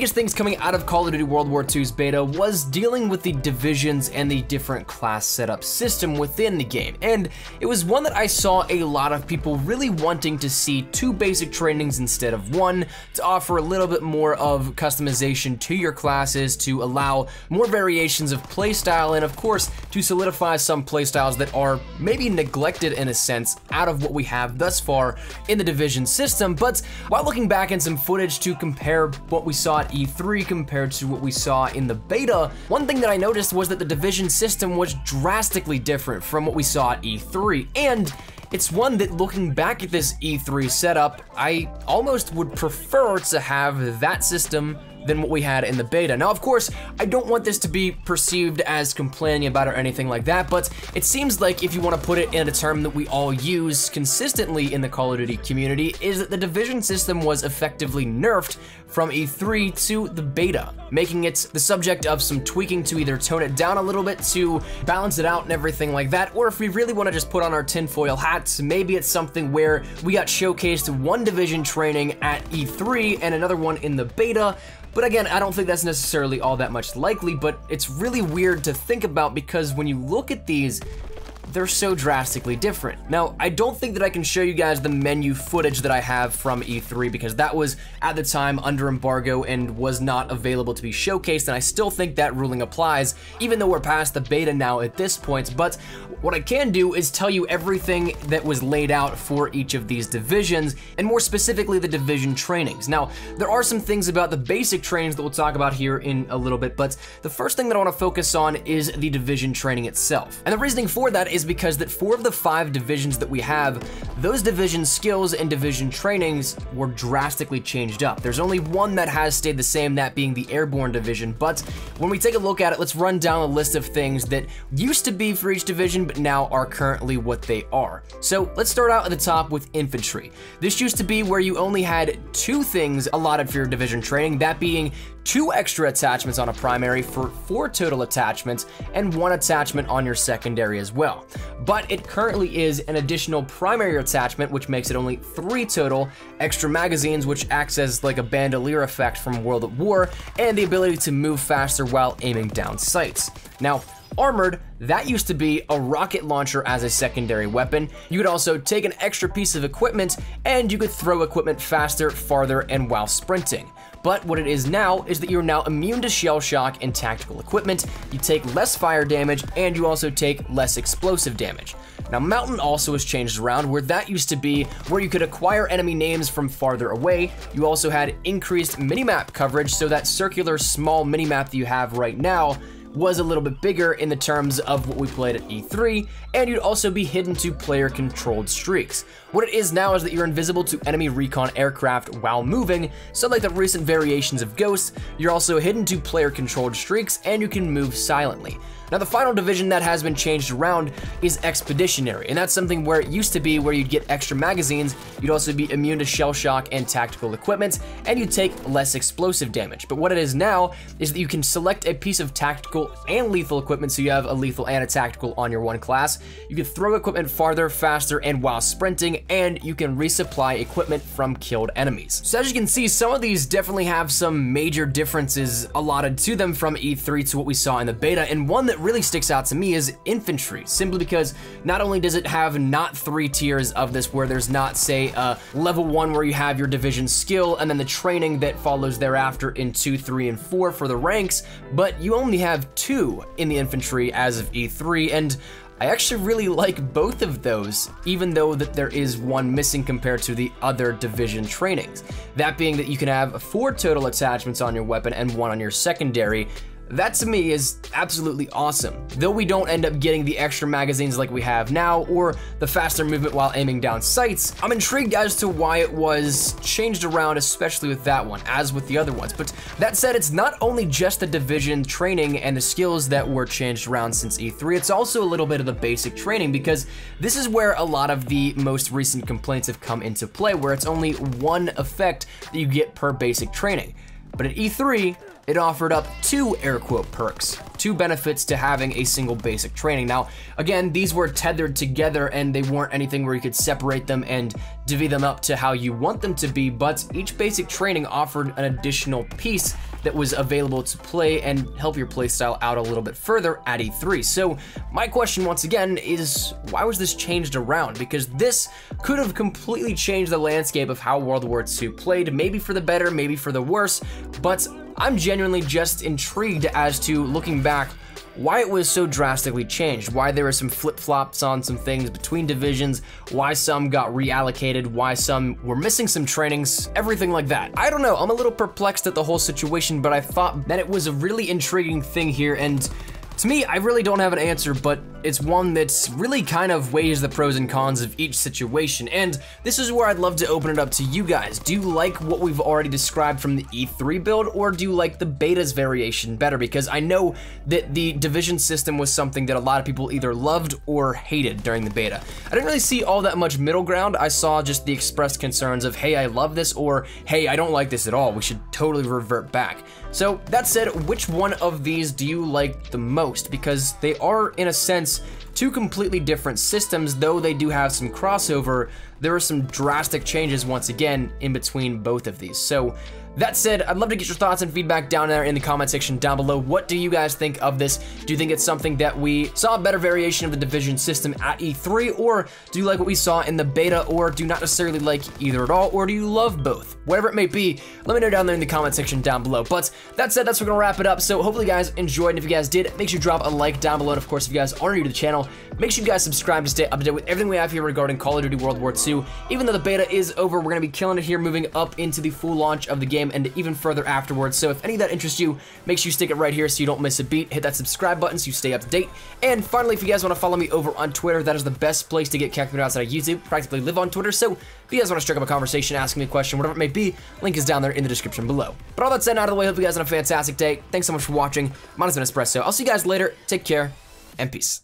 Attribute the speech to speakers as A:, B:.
A: biggest things coming out of Call of Duty World War II's beta was dealing with the divisions and the different class setup system within the game. And it was one that I saw a lot of people really wanting to see 2 basic trainings instead of 1, to offer a little bit more of customization to your classes, to allow more variations of playstyle, and of course, to solidify some playstyles that are maybe neglected in a sense out of what we have thus far in the division system. But while looking back in some footage to compare what we saw at E3 compared to what we saw in the beta, one thing that I noticed was that the division system was drastically different from what we saw at E3, and it's one that, looking back at this E3 setup, I almost would prefer to have that system than what we had in the beta. Now, of course, I don't want this to be perceived as complaining about or anything like that, but it seems like if you want to put it in a term that we all use consistently in the Call of Duty community, is that the division system was effectively nerfed from E3 to the beta, making it the subject of some tweaking to either tone it down a little bit to balance it out and everything like that, or if we really want to just put on our tinfoil hats, maybe it's something where we got showcased 1 division training at E3 and another one in the beta. But again, I don't think that's necessarily all that much likely, but it's really weird to think about because when you look at these, they're so drastically different. Now, I don't think that I can show you guys the menu footage that I have from E3 because that was at the time under embargo and was not available to be showcased, and I still think that ruling applies, even though we're past the beta now at this point. But what I can do is tell you everything that was laid out for each of these divisions, and more specifically the division trainings. Now, there are some things about the basic trainings that we'll talk about here in a little bit, but the first thing that I want to focus on is the division training itself. And the reasoning for that is because that 4 of the 5 divisions that we have, those division skills and division trainings were drastically changed up. There's only 1 that has stayed the same, that being the airborne division. But when we take a look at it, let's run down a list of things that used to be for each division, but now are currently what they are. So let's start out at the top with infantry. This used to be where you only had 2 things allotted for your division training, that being 2 extra attachments on a primary for 4 total attachments, and 1 attachment on your secondary as well. But it currently is an additional primary attachment, which makes it only 3 total, extra magazines, which acts as like a bandolier effect from World at War, and the ability to move faster while aiming down sights. Now, armored, that used to be a rocket launcher as a secondary weapon. You could also take an extra piece of equipment, and you could throw equipment faster, farther, and while sprinting. But what it is now is that you're now immune to shell shock and tactical equipment, you take less fire damage, and you also take less explosive damage. Now, Mountain also has changed around, where that used to be where you could acquire enemy names from farther away. You also had increased minimap coverage, so that circular small minimap that you have right now was a little bit bigger in the terms of what we played at E3, and you'd also be hidden to player-controlled streaks. What it is now is that you're invisible to enemy recon aircraft while moving, so like the recent variations of Ghost, you're also hidden to player-controlled streaks, and you can move silently. Now, the final division that has been changed around is Expeditionary, and that's something where it used to be where you'd get extra magazines, you'd also be immune to shell shock and tactical equipment, and you'd take less explosive damage. But what it is now is that you can select a piece of tactical and lethal equipment, so you have a lethal and a tactical on your 1 class. You can throw equipment farther, faster, and while sprinting, and you can resupply equipment from killed enemies. So as you can see, some of these definitely have some major differences allotted to them from E3 to what we saw in the beta, and one that really sticks out to me is infantry, simply because not only does it have not 3 tiers of this where there's not, say, level 1 where you have your division skill and then the training that follows thereafter in 2, 3, and 4 for the ranks, but you only have 2 in the infantry as of E3, and I actually really like both of those, even though that there is 1 missing compared to the other division trainings. That being that you can have 4 total attachments on your weapon and 1 on your secondary. That to me is absolutely awesome. Though we don't end up getting the extra magazines like we have now, or the faster movement while aiming down sights, I'm intrigued as to why it was changed around, especially with that one, as with the other ones. But that said, it's not only just the division training and the skills that were changed around since E3, it's also a little bit of the basic training, because this is where a lot of the most recent complaints have come into play, where it's only 1 effect that you get per basic training. But at E3, it offered up 2 air quote perks, two benefits to having a single basic training. Now, again, these were tethered together and they weren't anything where you could separate them and divvy them up to how you want them to be, but each basic training offered an additional piece that was available to play and help your playstyle out a little bit further at E3. So my question once again is, why was this changed around? Because this could have completely changed the landscape of how World War II played, maybe for the better, maybe for the worse, but I'm genuinely just intrigued as to, looking back, why it was so drastically changed, why there were some flip-flops on some things between divisions, why some got reallocated, why some were missing some trainings, everything like that. I don't know, I'm a little perplexed at the whole situation, but I thought that it was a really intriguing thing here, and to me, I really don't have an answer, but it's one that's really kind of weighs the pros and cons of each situation, and this is where I'd love to open it up to you guys. Do you like what we've already described from the E3 build, or do you like the beta's variation better? Because I know that the division system was something that a lot of people either loved or hated during the beta. I didn't really see all that much middle ground. I saw just the expressed concerns of, hey, I love this, or hey, I don't like this at all. We should totally revert back. So that said, which one of these do you like the most? Because they are, in a sense, two completely different systems. Though they do have some crossover, there are some drastic changes once again in between both of these. So that said, I'd love to get your thoughts and feedback down there in the comment section down below. What do you guys think of this? Do you think it's something that we saw a better variation of the division system at E3, or do you like what we saw in the beta, or do you not necessarily like either at all, or do you love both? Whatever it may be, let me know down there in the comment section down below. But that said, that's where we're gonna wrap it up. So hopefully you guys enjoyed, and if you guys did, make sure you drop a like down below. And of course, if you guys are new to the channel, make sure you guys subscribe to stay up to date with everything we have here regarding Call of Duty World War II. Even though the beta is over, we're gonna be killing it here, moving up into the full launch of the game and even further afterwards. So if any of that interests you, make sure you stick it right here so you don't miss a beat. Hit that subscribe button so you stay up to date. And finally, if you guys want to follow me over on Twitter, that is the best place to get connected outside of YouTube. Practically live on Twitter, so if you guys want to strike up a conversation, ask me a question, whatever it may be, link is down there in the description below. But all that said, out of the way, hope you guys have a fantastic day. Thanks so much for watching. Mine has been Espresso. I'll see you guys later. Take care, and peace.